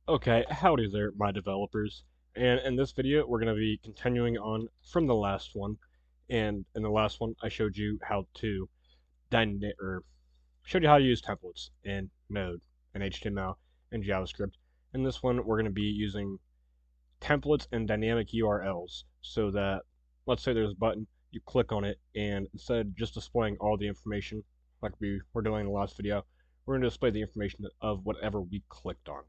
Okay, howdy there, my developers. And in this video, we're going to be continuing on from the last one. And in the last one, I showed you how to showed you how to use templates in Node and HTML and JavaScript. In this one, we're going to be using templates and dynamic URLs so that, let's say there's a button, you click on it, and instead of just displaying all the information like we were doing in the last video, we're going to display the information of whatever we clicked on.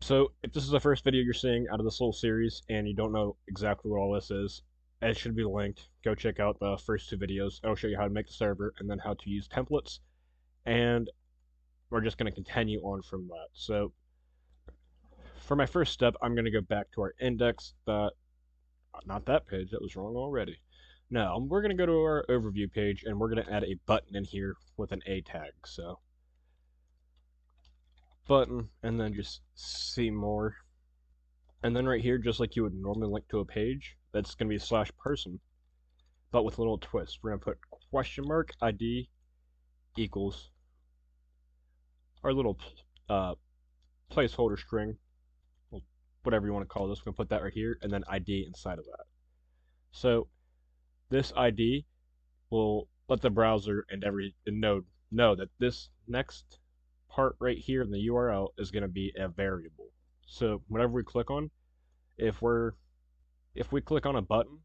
So, if this is the first video you're seeing out of this little series and you don't know exactly what all this is, it should be linked. Go check out the first two videos. It'll show you how to make the server and then how to use templates. And we're just going to continue on from that. So, for my first step, I'm going to go back to our index. Not that page, that was wrong already. No, we're going to go to our overview page and we're going to add a button in here with an A tag. So, button, and then just see more. And then right here, just like you would normally link to a page, that's going to be /person, but with a little twist. We're going to put question mark ID equals our little placeholder string, whatever you want to call this. We're going to put that right here, and then ID inside of that. So this ID will let the browser and every node know that this next part right here in the URL is going to be a variable. So whenever we click on, if we click on a button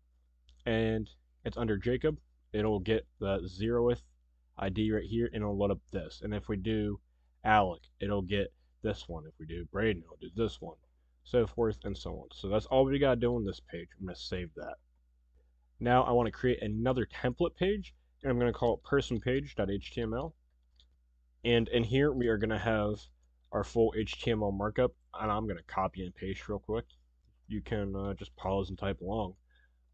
and it's under Jacob, it'll get the 0th ID right here and it'll load up this. And if we do Alec, it'll get this one. If we do Braden, it'll do this one, so forth and so on. So that's all we gotta do on this page. I'm gonna save that. Now I want to create another template page, and I'm gonna call it personpage.html. And in here we are gonna have our full HTML markup, and I'm gonna copy and paste real quick. You can just pause and type along,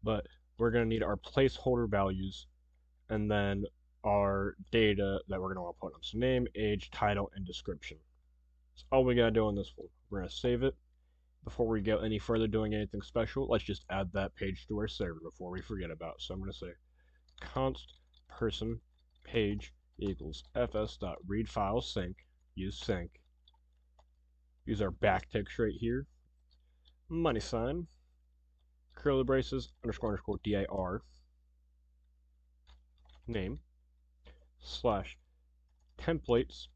but we're going to need our placeholder values and then our data that we're going to want to put on. So name, age, title, and description. That's all we got to do on this one. We're going to save it. Before we go any further doing anything special, let's just add that page to our server before we forget about it. So I'm going to say const person page equals fs.readFileSync, use sync, use our backticks right here, money sign, curly braces, underscore dir, name, slash templates,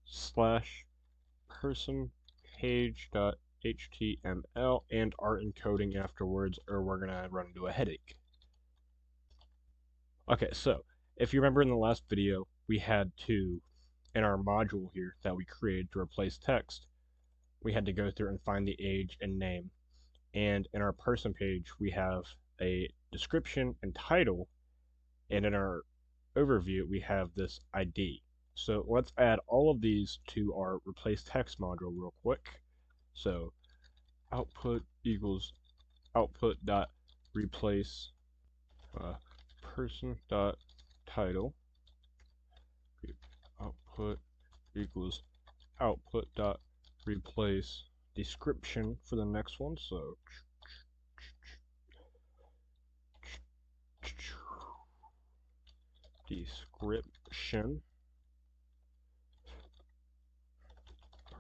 slash person page.html, and our encoding afterwards, or we're going to run into a headache. Okay, so if you remember in the last video, we had to, in our module here that we created to replace text, we had to go through and find the age and name. And in our person page, we have a description and title, and in our overview, we have this ID. So let's add all of these to our replace text module real quick. So output equals output dot replace person dot title. Output equals output dot replace description for the next one. So description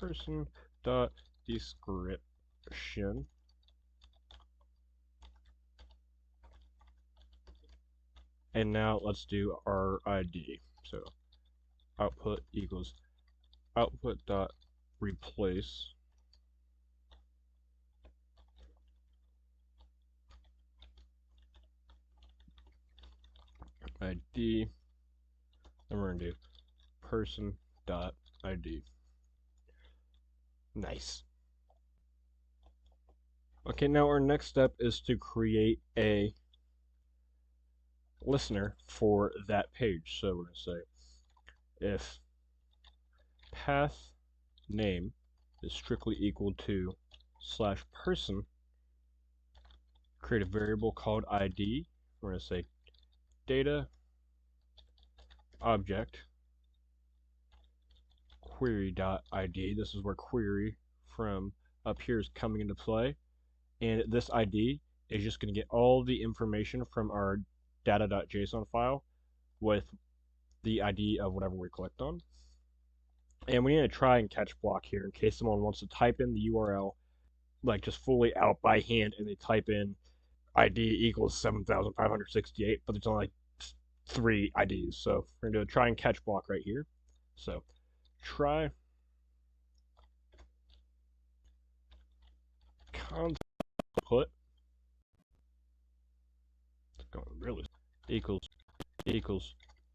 person dot description, and now let's do our ID. So output equals output dot replace ID, and we're gonna do person dot ID. Nice. Okay, now our next step is to create a listener for that page. So we're going to say if path name is strictly equal to /person, create a variable called ID. We're going to say data object query.id. This is where query from up here is coming into play, and this ID is just going to get all the information from our data.json file with the ID of whatever we clicked on. And we need a try and catch block here in case someone wants to type in the URL, like just fully out by hand, and they type in ID equals 7,568, but there's only like 3 IDs. So we're gonna do a try and catch block right here. So try console put going really equals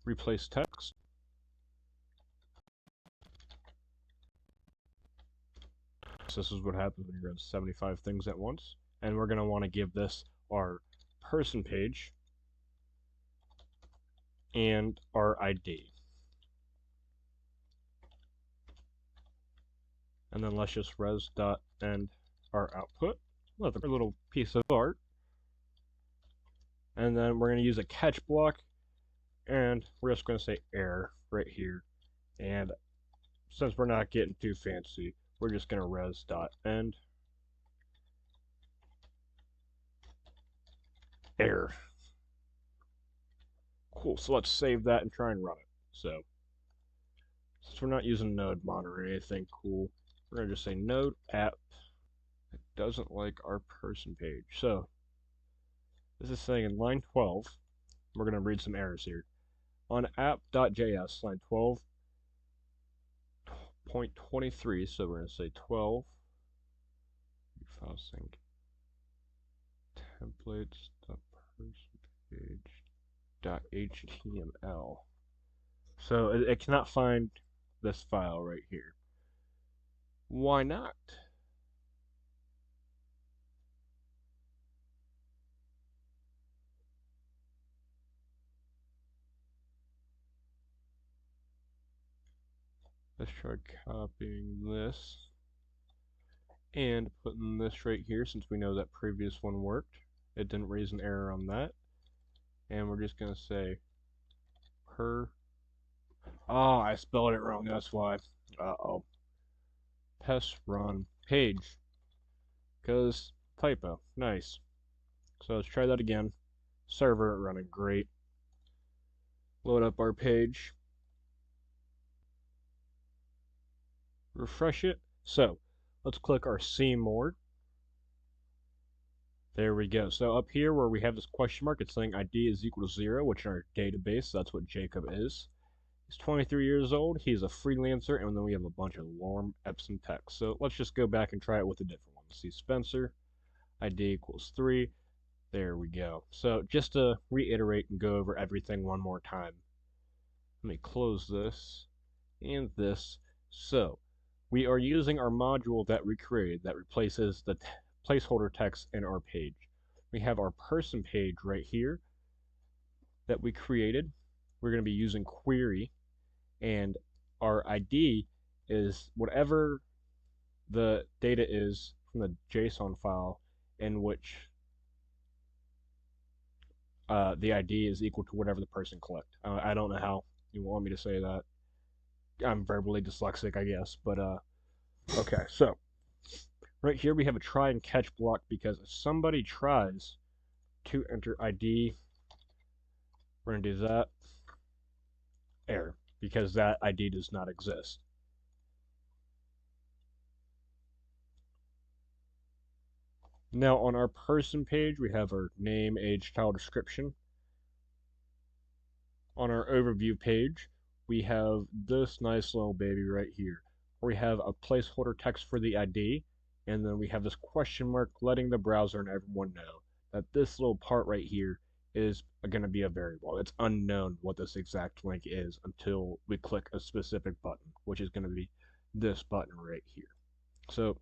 replace text. So this is what happens when you run 75 things at once. And we're gonna want to give this our person page and our ID. And then let's just res.end our output. Another little piece of art. And then we're going to use a catch block, and we're just going to say error right here. And since we're not getting too fancy, we're just going to res.end error. Cool, so let's save that and try and run it. So, since we're not using node mod or anything cool, we're going to just say node app. It doesn't like our person page. So, this is saying in line 12, we're going to read some errors here. On app.js, line 12.23, so we're going to say 12, file sync, templates.personpage.html. So it cannot find this file right here. Why not? Let's try copying this and putting this right here, since we know that previous one worked. It didn't raise an error on that. And we're just going to say per. Oh, I spelled it wrong, that's why. Uh-oh. Test run page. Because typo. Nice. So let's try that again. Server running great. Load up our page. Refresh it. So let's click our See More. There we go. So up here where we have this question mark, it's saying ID is equal to 0, which in our database, that's what Jacob is. He's 23 years old, he's a freelancer, and then we have a bunch of Lorem Ipsum text. So let's just go back and try it with a different one. See Spencer, ID equals 3. There we go. So just to reiterate and go over everything one more time. Let me close this and this. So we are using our module that we created that replaces the placeholder text in our page. We have our person page right here that we created. We're going to be using query, and our ID is whatever the data is from the JSON file in which the ID is equal to whatever the person clicked. I don't know how you want me to say that. I'm verbally dyslexic, I guess, but okay, so right here we have a try and catch block, because if somebody tries to enter ID, we're going to do that, error, because that ID does not exist. Now on our person page, we have our name, age, title, description. On our overview page, we have this nice little baby right here, where we have a placeholder text for the ID, and then we have this question mark letting the browser and everyone know that this little part right here is going to be a variable. It's unknown what this exact link is until we click a specific button, which is going to be this button right here. So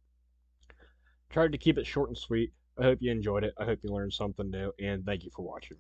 tried to keep it short and sweet. I hope you enjoyed it. I hope you learned something new, and thank you for watching.